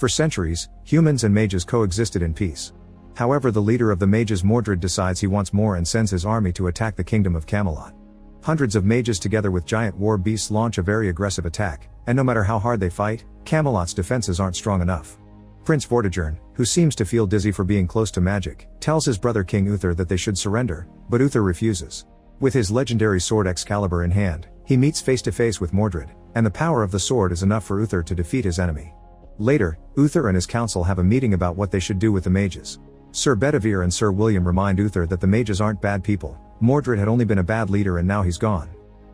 For centuries, humans and mages coexisted in peace. However, the leader of the mages, Mordred, decides he wants more and sends his army to attack the kingdom of Camelot. Hundreds of mages together with giant war beasts launch a very aggressive attack, and no matter how hard they fight, Camelot's defenses aren't strong enough. Prince Vortigern, who seems to feel dizzy for being close to magic, tells his brother King Uther that they should surrender, but Uther refuses. With his legendary sword Excalibur in hand, he meets face to face with Mordred, and the power of the sword is enough for Uther to defeat his enemy. Later, Uther and his council have a meeting about what they should do with the mages. Sir Bedivere and Sir William remind Uther that the mages aren't bad people. Mordred had only been a bad leader and now he's gone.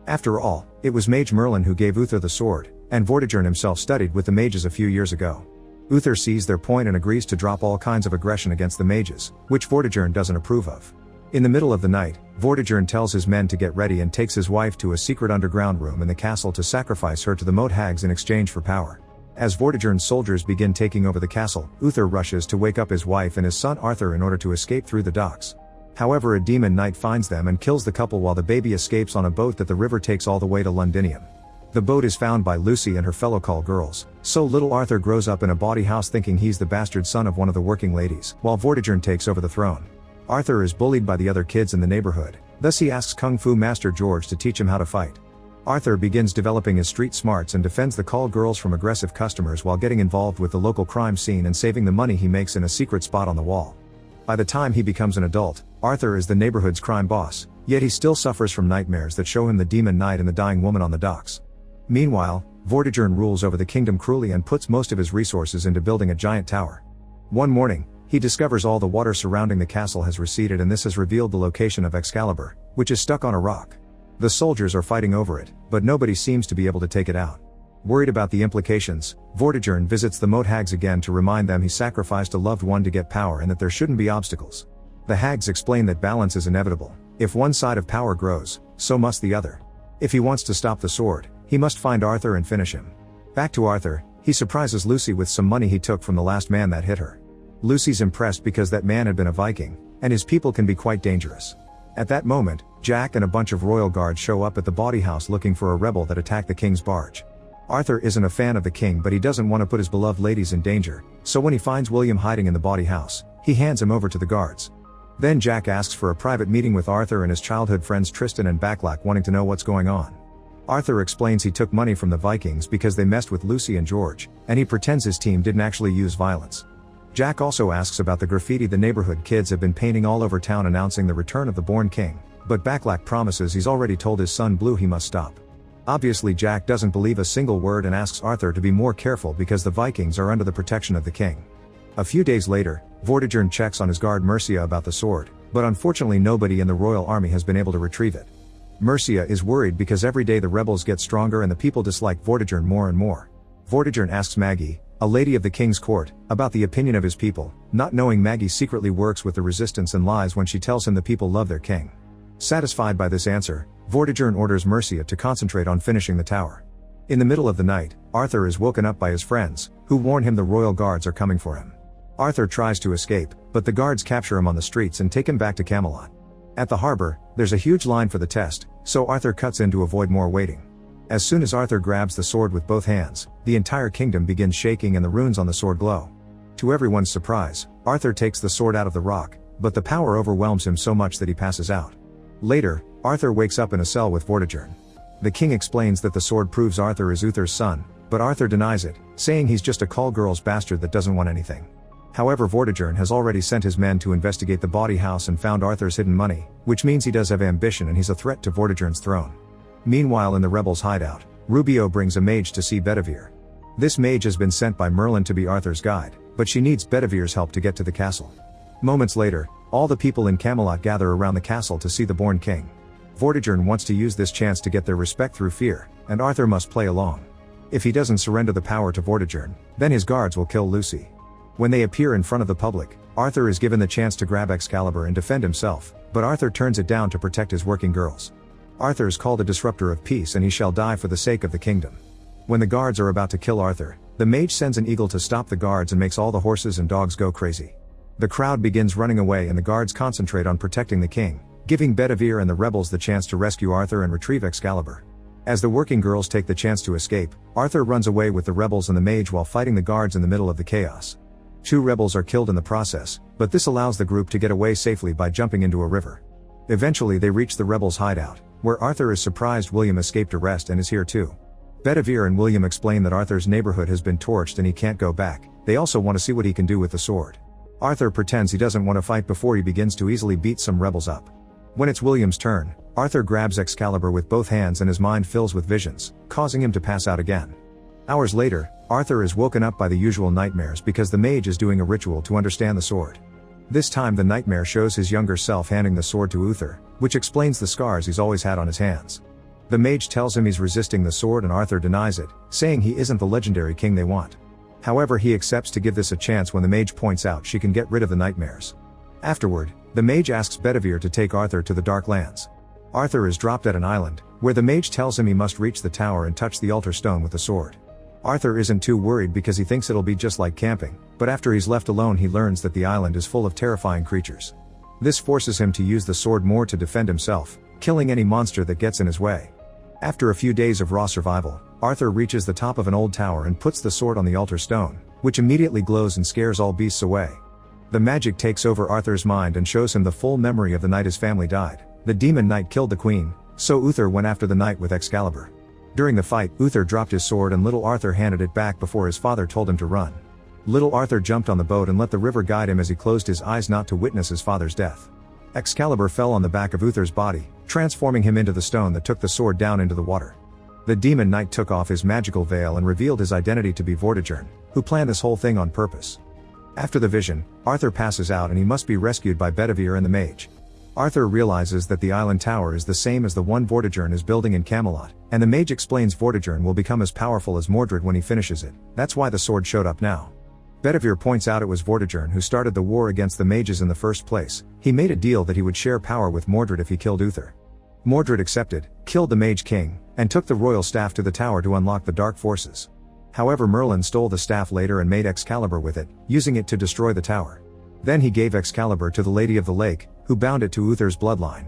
After all, it was Mage Merlin who gave Uther the sword, and Vortigern himself studied with the mages a few years ago. Uther sees their point and agrees to drop all kinds of aggression against the mages, which Vortigern doesn't approve of. In the middle of the night, Vortigern tells his men to get ready and takes his wife to a secret underground room in the castle to sacrifice her to the moat hags in exchange for power. As Vortigern's soldiers begin taking over the castle, Uther rushes to wake up his wife and his son Arthur in order to escape through the docks. However, a demon knight finds them and kills the couple while the baby escapes on a boat that the river takes all the way to Londinium. The boat is found by Lucy and her fellow call girls, so little Arthur grows up in a bawdy house thinking he's the bastard son of one of the working ladies, while Vortigern takes over the throne. Arthur is bullied by the other kids in the neighborhood, thus he asks Kung Fu Master George to teach him how to fight. Arthur begins developing his street smarts and defends the call girls from aggressive customers while getting involved with the local crime scene and saving the money he makes in a secret spot on the wall. By the time he becomes an adult, Arthur is the neighborhood's crime boss, yet he still suffers from nightmares that show him the demon knight and the dying woman on the docks. Meanwhile, Vortigern rules over the kingdom cruelly and puts most of his resources into building a giant tower. One morning, he discovers all the water surrounding the castle has receded and this has revealed the location of Excalibur, which is stuck on a rock. The soldiers are fighting over it, but nobody seems to be able to take it out. Worried about the implications, Vortigern visits the moat hags again to remind them he sacrificed a loved one to get power and that there shouldn't be obstacles. The hags explain that balance is inevitable. If one side of power grows, so must the other. If he wants to stop the sword, he must find Arthur and finish him. Back to Arthur, he surprises Lucy with some money he took from the last man that hit her. Lucy's impressed because that man had been a Viking, and his people can be quite dangerous. At that moment, Jack and a bunch of royal guards show up at the bawdy house looking for a rebel that attacked the king's barge. Arthur isn't a fan of the king, but he doesn't want to put his beloved ladies in danger, so when he finds William hiding in the bawdy house, he hands him over to the guards. Then Jack asks for a private meeting with Arthur and his childhood friends Tristan and Backlack, wanting to know what's going on. Arthur explains he took money from the Vikings because they messed with Lucy and George, and he pretends his team didn't actually use violence. Jack also asks about the graffiti the neighborhood kids have been painting all over town announcing the return of the born king, but Backlack promises he's already told his son Blue he must stop. Obviously Jack doesn't believe a single word and asks Arthur to be more careful because the Vikings are under the protection of the king. A few days later, Vortigern checks on his guard Mercia about the sword, but unfortunately nobody in the royal army has been able to retrieve it. Mercia is worried because every day the rebels get stronger and the people dislike Vortigern more and more. Vortigern asks Maggie, a lady of the king's court, about the opinion of his people, not knowing Maggie secretly works with the resistance and lies when she tells him the people love their king. Satisfied by this answer, Vortigern orders Mercia to concentrate on finishing the tower. In the middle of the night, Arthur is woken up by his friends, who warn him the royal guards are coming for him. Arthur tries to escape, but the guards capture him on the streets and take him back to Camelot. At the harbor, there's a huge line for the test, so Arthur cuts in to avoid more waiting. As soon as Arthur grabs the sword with both hands, the entire kingdom begins shaking and the runes on the sword glow. To everyone's surprise, Arthur takes the sword out of the rock, but the power overwhelms him so much that he passes out. Later, Arthur wakes up in a cell with Vortigern. The king explains that the sword proves Arthur is Uther's son, but Arthur denies it, saying he's just a call girl's bastard that doesn't want anything. However, Vortigern has already sent his men to investigate the bawdy house and found Arthur's hidden money, which means he does have ambition and he's a threat to Vortigern's throne. Meanwhile, in the rebels' hideout, Rubio brings a mage to see Bedivere. This mage has been sent by Merlin to be Arthur's guide, but she needs Bedivere's help to get to the castle. Moments later, all the people in Camelot gather around the castle to see the born king. Vortigern wants to use this chance to get their respect through fear, and Arthur must play along. If he doesn't surrender the power to Vortigern, then his guards will kill Lucy. When they appear in front of the public, Arthur is given the chance to grab Excalibur and defend himself, but Arthur turns it down to protect his working girls. Arthur is called a disruptor of peace and he shall die for the sake of the kingdom. When the guards are about to kill Arthur, the mage sends an eagle to stop the guards and makes all the horses and dogs go crazy. The crowd begins running away and the guards concentrate on protecting the king, giving Bedivere and the rebels the chance to rescue Arthur and retrieve Excalibur. As the working girls take the chance to escape, Arthur runs away with the rebels and the mage while fighting the guards in the middle of the chaos. 2 rebels are killed in the process, but this allows the group to get away safely by jumping into a river. Eventually they reach the rebels' hideout, where Arthur is surprised William escaped arrest and is here too. Bedivere and William explain that Arthur's neighborhood has been torched and he can't go back. They also want to see what he can do with the sword. Arthur pretends he doesn't want to fight before he begins to easily beat some rebels up. When it's William's turn, Arthur grabs Excalibur with both hands and his mind fills with visions, causing him to pass out again. Hours later, Arthur is woken up by the usual nightmares because the mage is doing a ritual to understand the sword. This time the nightmare shows his younger self handing the sword to Uther, which explains the scars he's always had on his hands. The mage tells him he's resisting the sword and Arthur denies it, saying he isn't the legendary king they want. However, he accepts to give this a chance when the mage points out she can get rid of the nightmares. Afterward, the mage asks Bedivere to take Arthur to the Dark Lands. Arthur is dropped at an island, where the mage tells him he must reach the tower and touch the altar stone with the sword. Arthur isn't too worried because he thinks it'll be just like camping, but after he's left alone he learns that the island is full of terrifying creatures. This forces him to use the sword more to defend himself, killing any monster that gets in his way. After a few days of raw survival, Arthur reaches the top of an old tower and puts the sword on the altar stone, which immediately glows and scares all beasts away. The magic takes over Arthur's mind and shows him the full memory of the night his family died. The demon knight killed the queen, so Uther went after the knight with Excalibur. During the fight, Uther dropped his sword and little Arthur handed it back before his father told him to run. Little Arthur jumped on the boat and let the river guide him as he closed his eyes not to witness his father's death. Excalibur fell on the back of Uther's body, transforming him into the stone that took the sword down into the water. The demon knight took off his magical veil and revealed his identity to be Vortigern, who planned this whole thing on purpose. After the vision, Arthur passes out and he must be rescued by Bedivere and the mage. Arthur realizes that the island tower is the same as the one Vortigern is building in Camelot, and the mage explains Vortigern will become as powerful as Mordred when he finishes it. That's why the sword showed up now. Bedivere points out it was Vortigern who started the war against the mages in the first place. He made a deal that he would share power with Mordred if he killed Uther. Mordred accepted, killed the Mage King, and took the royal staff to the tower to unlock the dark forces. However, Merlin stole the staff later and made Excalibur with it, using it to destroy the tower. Then he gave Excalibur to the Lady of the Lake, who bound it to Uther's bloodline.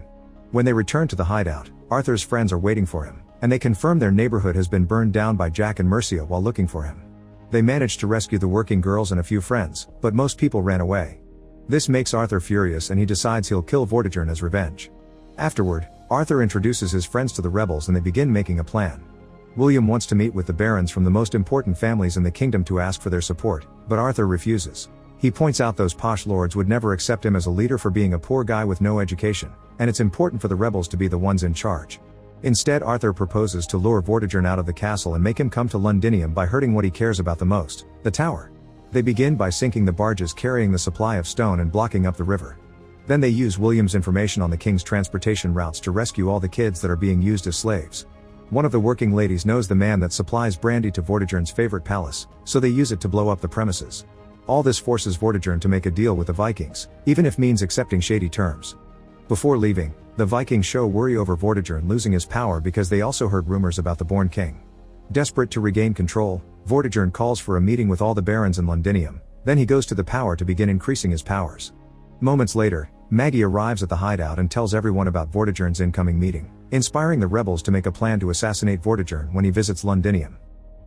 When they return to the hideout, Arthur's friends are waiting for him, and they confirm their neighborhood has been burned down by Jack and Mercia while looking for him. They managed to rescue the working girls and a few friends, but most people ran away. This makes Arthur furious and he decides he'll kill Vortigern as revenge. Afterward, Arthur introduces his friends to the rebels and they begin making a plan. William wants to meet with the barons from the most important families in the kingdom to ask for their support, but Arthur refuses. He points out those posh lords would never accept him as a leader for being a poor guy with no education, and it's important for the rebels to be the ones in charge. Instead, Arthur proposes to lure Vortigern out of the castle and make him come to Londinium by hurting what he cares about the most, the tower. They begin by sinking the barges carrying the supply of stone and blocking up the river. Then they use William's information on the king's transportation routes to rescue all the kids that are being used as slaves. One of the working ladies knows the man that supplies brandy to Vortigern's favorite palace, so they use it to blow up the premises. All this forces Vortigern to make a deal with the Vikings, even if means accepting shady terms. Before leaving, the Vikings show worry over Vortigern losing his power because they also heard rumors about the born king. Desperate to regain control, Vortigern calls for a meeting with all the barons in Londinium, then he goes to the tower to begin increasing his powers. Moments later, Maggie arrives at the hideout and tells everyone about Vortigern's incoming meeting, inspiring the rebels to make a plan to assassinate Vortigern when he visits Londinium.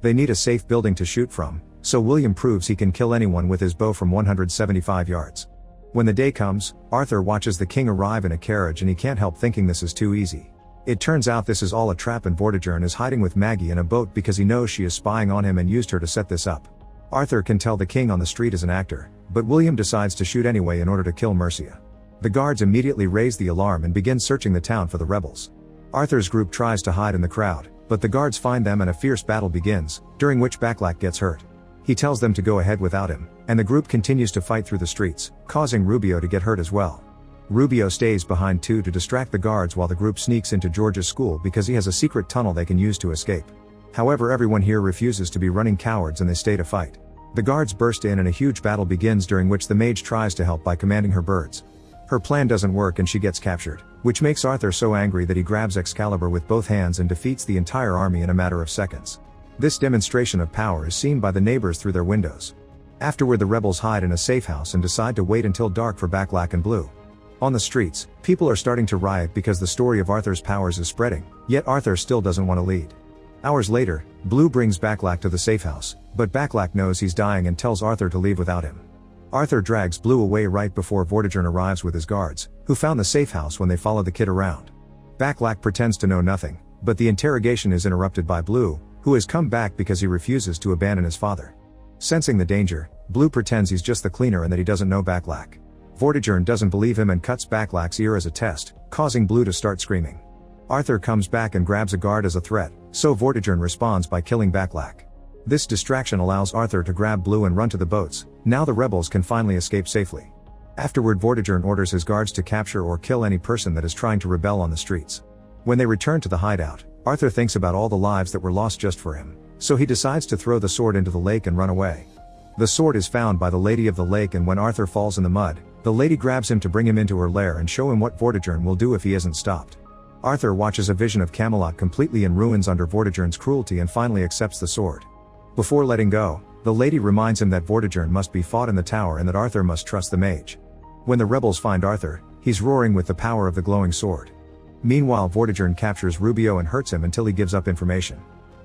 They need a safe building to shoot from, so William proves he can kill anyone with his bow from 175 yards. When the day comes, Arthur watches the king arrive in a carriage and he can't help thinking this is too easy. It turns out this is all a trap and Vortigern is hiding with Maggie in a boat because he knows she is spying on him and used her to set this up. Arthur can tell the king on the street is an actor, but William decides to shoot anyway in order to kill Mercia. The guards immediately raise the alarm and begin searching the town for the rebels. Arthur's group tries to hide in the crowd, but the guards find them and a fierce battle begins, during which Backlack gets hurt. He tells them to go ahead without him, and the group continues to fight through the streets, causing Rubio to get hurt as well. Rubio stays behind too to distract the guards while the group sneaks into George's school because he has a secret tunnel they can use to escape. However, everyone here refuses to be running cowards and they stay to fight. The guards burst in and a huge battle begins during which the mage tries to help by commanding her birds. Her plan doesn't work and she gets captured, which makes Arthur so angry that he grabs Excalibur with both hands and defeats the entire army in a matter of seconds. This demonstration of power is seen by the neighbors through their windows. Afterward, the rebels hide in a safe house and decide to wait until dark for Backlack and Blue. On the streets, people are starting to riot because the story of Arthur's powers is spreading, yet Arthur still doesn't want to lead. Hours later, Blue brings Backlack to the safe house, but Backlack knows he's dying and tells Arthur to leave without him. Arthur drags Blue away right before Vortigern arrives with his guards, who found the safe house when they follow the kid around. Backlack pretends to know nothing, but the interrogation is interrupted by Blue, who has come back because he refuses to abandon his father. Sensing the danger, Blue pretends he's just the cleaner and that he doesn't know Backlack. Vortigern doesn't believe him and cuts Backlack's ear as a test, causing Blue to start screaming. Arthur comes back and grabs a guard as a threat, so Vortigern responds by killing Backlack. This distraction allows Arthur to grab Blue and run to the boats. Now the rebels can finally escape safely. Afterward, Vortigern orders his guards to capture or kill any person that is trying to rebel on the streets. When they return to the hideout, Arthur thinks about all the lives that were lost just for him, so he decides to throw the sword into the lake and run away. The sword is found by the Lady of the Lake, and when Arthur falls in the mud, the lady grabs him to bring him into her lair and show him what Vortigern will do if he isn't stopped. Arthur watches a vision of Camelot completely in ruins under Vortigern's cruelty and finally accepts the sword. Before letting go, the lady reminds him that Vortigern must be fought in the tower and that Arthur must trust the mage. When the rebels find Arthur, he's roaring with the power of the glowing sword. Meanwhile, Vortigern captures Rubio and hurts him until he gives up information.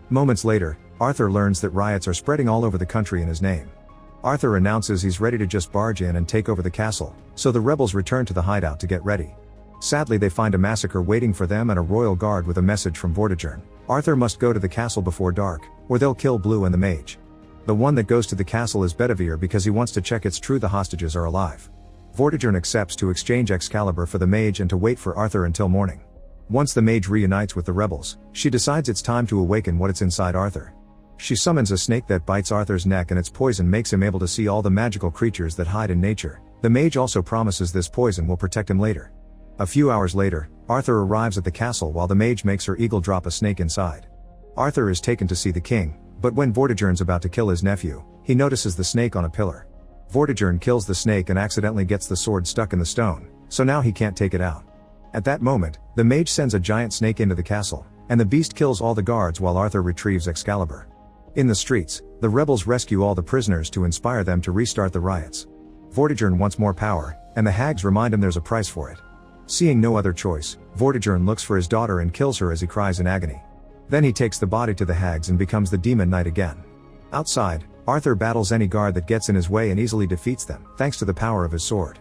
Moments later, Arthur learns that riots are spreading all over the country in his name. Arthur announces he's ready to just barge in and take over the castle, so the rebels return to the hideout to get ready. Sadly, they find a massacre waiting for them and a royal guard with a message from Vortigern. Arthur must go to the castle before dark, or they'll kill Blue and the mage. The one that goes to the castle is Bedivere because he wants to check it's true the hostages are alive. Vortigern accepts to exchange Excalibur for the mage and to wait for Arthur until morning. Once the mage reunites with the rebels, she decides it's time to awaken what's inside Arthur. She summons a snake that bites Arthur's neck, and its poison makes him able to see all the magical creatures that hide in nature. The mage also promises this poison will protect him later. A few hours later, Arthur arrives at the castle while the mage makes her eagle drop a snake inside. Arthur is taken to see the king, but when Vortigern's about to kill his nephew, he notices the snake on a pillar. Vortigern kills the snake and accidentally gets the sword stuck in the stone, so now he can't take it out. At that moment, the mage sends a giant snake into the castle, and the beast kills all the guards while Arthur retrieves Excalibur. In the streets, the rebels rescue all the prisoners to inspire them to restart the riots. Vortigern wants more power, and the hags remind him there's a price for it. Seeing no other choice, Vortigern looks for his daughter and kills her as he cries in agony. Then he takes the body to the hags and becomes the Demon Knight again. Outside, Arthur battles any guard that gets in his way and easily defeats them, thanks to the power of his sword.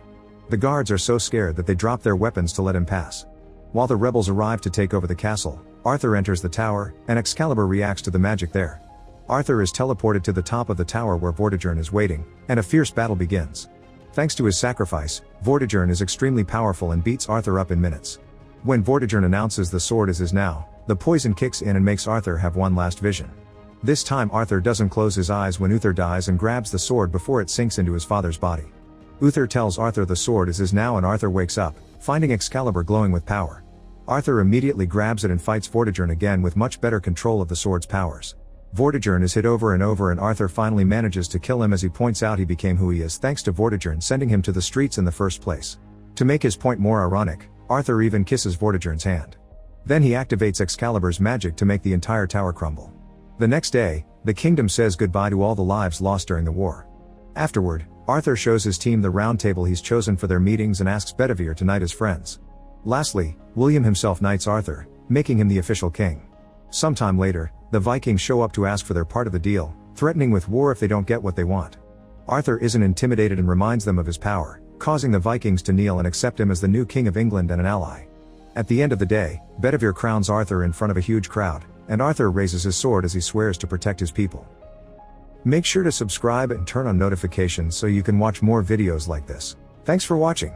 The guards are so scared that they drop their weapons to let him pass. While the rebels arrive to take over the castle, Arthur enters the tower, and Excalibur reacts to the magic there. Arthur is teleported to the top of the tower where Vortigern is waiting, and a fierce battle begins. Thanks to his sacrifice, Vortigern is extremely powerful and beats Arthur up in minutes. When Vortigern announces the sword is his now, the poison kicks in and makes Arthur have one last vision. This time Arthur doesn't close his eyes when Uther dies and grabs the sword before it sinks into his father's body. Uther tells Arthur the sword is his now, and Arthur wakes up, finding Excalibur glowing with power. Arthur immediately grabs it and fights Vortigern again with much better control of the sword's powers. Vortigern is hit over and over, and Arthur finally manages to kill him as he points out he became who he is thanks to Vortigern sending him to the streets in the first place. To make his point more ironic, Arthur even kisses Vortigern's hand. Then he activates Excalibur's magic to make the entire tower crumble. The next day, the kingdom says goodbye to all the lives lost during the war. Afterward, Arthur shows his team the round table he's chosen for their meetings and asks Bedivere to knight his friends. Lastly, William himself knights Arthur, making him the official king. Sometime later, the Vikings show up to ask for their part of the deal, threatening with war if they don't get what they want. Arthur isn't intimidated and reminds them of his power, causing the Vikings to kneel and accept him as the new king of England and an ally. At the end of the day, Bedivere crowns Arthur in front of a huge crowd, and Arthur raises his sword as he swears to protect his people. Make sure to subscribe and turn on notifications so you can watch more videos like this. Thanks for watching.